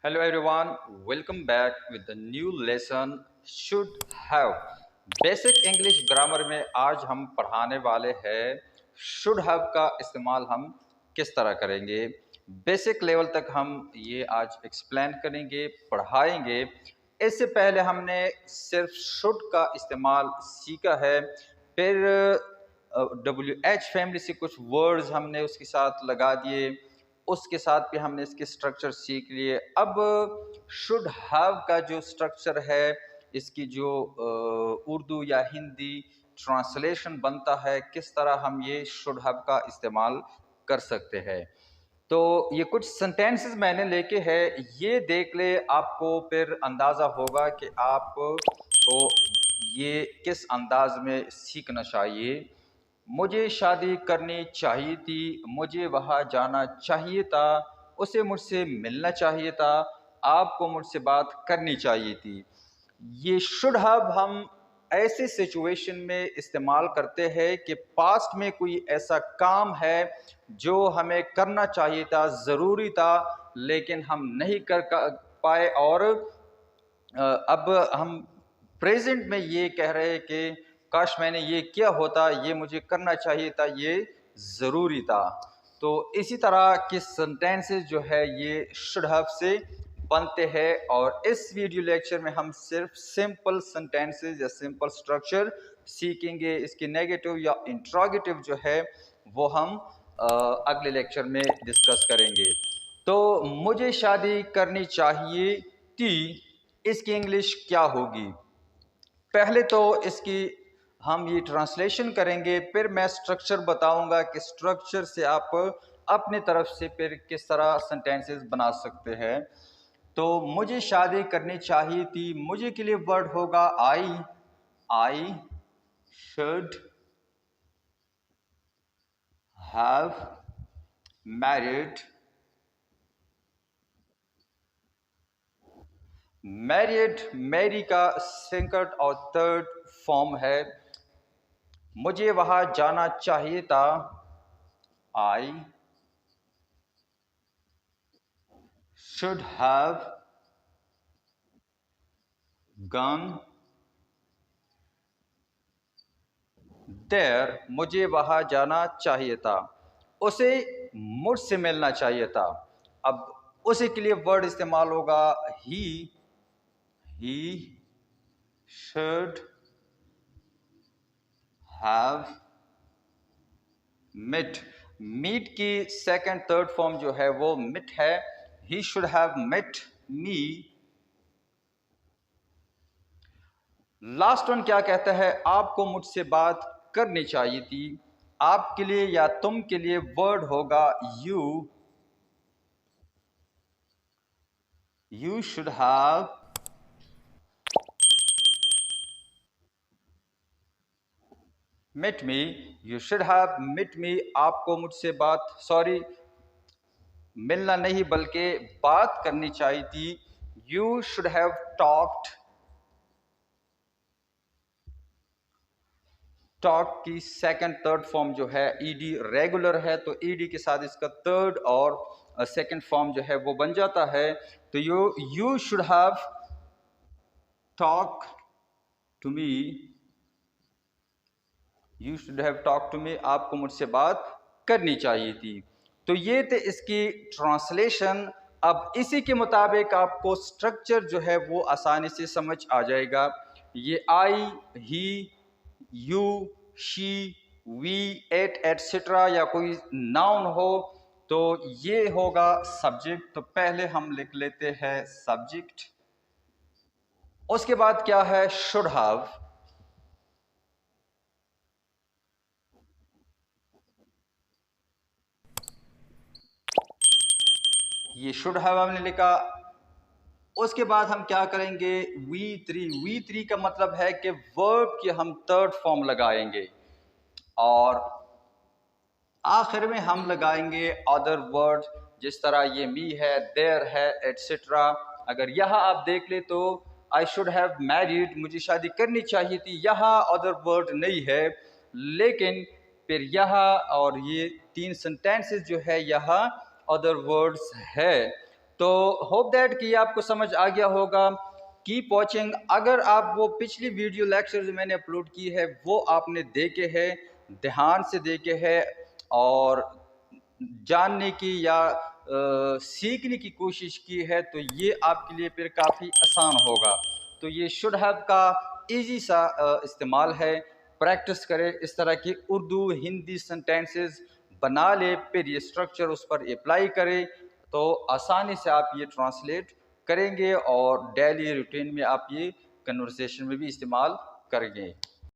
Hello everyone, welcome back with the new lesson should have। Basic English grammar में आज हम पढ़ाने वाले हैं शुड हैव का इस्तेमाल हम किस तरह करेंगे। बेसिक लेवल तक हम ये आज एक्सप्लेन करेंगे, पढ़ाएंगे। इससे पहले हमने सिर्फ शुड का इस्तेमाल सीखा है, फिर WH फैमिली से कुछ वर्ड्स हमने उसके साथ लगा दिए, उसके साथ भी हमने इसके स्ट्रक्चर सीख लिए। अब शुड हैव का जो स्ट्रक्चर है, इसकी जो उर्दू या हिंदी ट्रांसलेशन बनता है, किस तरह हम ये शुड हैव का इस्तेमाल कर सकते हैं। तो ये कुछ सेंटेंसेस मैंने लेके है, ये देख ले, आपको फिर अंदाज़ा होगा कि आपको ये किस अंदाज में सीखना चाहिए। मुझे शादी करनी चाहिए थी, मुझे वहाँ जाना चाहिए था, उसे मुझसे मिलना चाहिए था, आपको मुझसे बात करनी चाहिए थी। ये शुड हैव हम ऐसे सिचुएशन में इस्तेमाल करते हैं कि पास्ट में कोई ऐसा काम है जो हमें करना चाहिए था, ज़रूरी था, लेकिन हम नहीं कर पाए, और अब हम प्रेजेंट में ये कह रहे हैं कि काश मैंने ये किया होता, ये मुझे करना चाहिए था, ये ज़रूरी था। तो इसी तरह के सेंटेंसेस जो है ये शुड हैव से बनते हैं, और इस वीडियो लेक्चर में हम सिर्फ सिंपल सेंटेंसेस या सिंपल स्ट्रक्चर सीखेंगे। इसके नेगेटिव या इंट्रोगेटिव जो है वो हम अगले लेक्चर में डिस्कस करेंगे। तो मुझे शादी करनी चाहिए थी, इसकी इंग्लिश क्या होगी? पहले तो इसकी हम ये ट्रांसलेशन करेंगे, फिर मैं स्ट्रक्चर बताऊंगा कि स्ट्रक्चर से आप अपनी तरफ से फिर किस तरह सेंटेंसेस बना सकते हैं। तो मुझे शादी करनी चाहिए थी, मुझे के लिए वर्ड होगा I should have married. Married marry का सेकंड और थर्ड फॉर्म है। मुझे वहां जाना चाहिए था, I should have gone there. मुझे वहां जाना चाहिए था, उसे मुझसे मिलना चाहिए था। अब उसे के लिए वर्ड इस्तेमाल होगा ही शुड हैव मिट। मीट की सेकंड थर्ड फॉर्म जो है वो मिट है। ही शुड हैव मिट मी। लास्ट वन क्या कहता है? आपको मुझसे बात करनी चाहिए थी। आपके लिए या तुम के लिए वर्ड होगा यू शुड हैव मिट मी। यू शुड हैव मिट मी। आपको मुझसे बात, सॉरी, मिलना नहीं बल्कि बात करनी चाहिए थी। You should have talked. Talk की सेकंड थर्ड फॉर्म जो है ईडी रेगुलर है, तो ईडी के साथ इसका थर्ड और सेकंड फॉर्म जो है वो बन जाता है। तो you should have talk to me. You should have talk to me. आपको मुझसे बात करनी चाहिए थी। तो ये थे इसकी ट्रांसलेशन। अब इसी के मुताबिक आपको स्ट्रक्चर जो है वो आसानी से समझ आ जाएगा। ये I, he, you, she, we, it, etcetera या कोई नाउन हो तो ये होगा सब्जेक्ट। तो पहले हम लिख लेते हैं सब्जेक्ट। उसके बाद क्या है? Should have. ये शुड हैव हमने लिखा। उसके बाद हम क्या करेंगे? वी थ्री का मतलब है कि वर्ब की हम थर्ड फॉर्म लगाएंगे, और आखिर में हम लगाएंगे अदर वर्ड। जिस तरह ये मी है, देयर है, एटसेट्रा। अगर यहाँ आप देख ले तो आई शुड हैव मैरिड, मुझे शादी करनी चाहिए थी, यहाँ अदर वर्ड नहीं है, लेकिन फिर यहाँ और ये तीन सेंटेंसेस जो है यहाँ अदर वर्ड्स है। तो होप दैट कि आपको समझ आ गया होगा। Keep watching. अगर आप वो पिछली वीडियो लेक्चर जो मैंने अपलोड की है वो आपने देखे है, ध्यान से देखे है और जानने की या सीखने की कोशिश की है, तो ये आपके लिए फिर काफ़ी आसान होगा। तो ये शुड हैव का इजी सा इस्तेमाल है। प्रैक्टिस करें, इस तरह की उर्दू हिंदी सेंटेंसेस बना ले, फिर ये स्ट्रक्चर उस पर अप्लाई करें, तो आसानी से आप ये ट्रांसलेट करेंगे और डेली रूटीन में आप ये कन्वर्सेशन में भी इस्तेमाल करेंगे।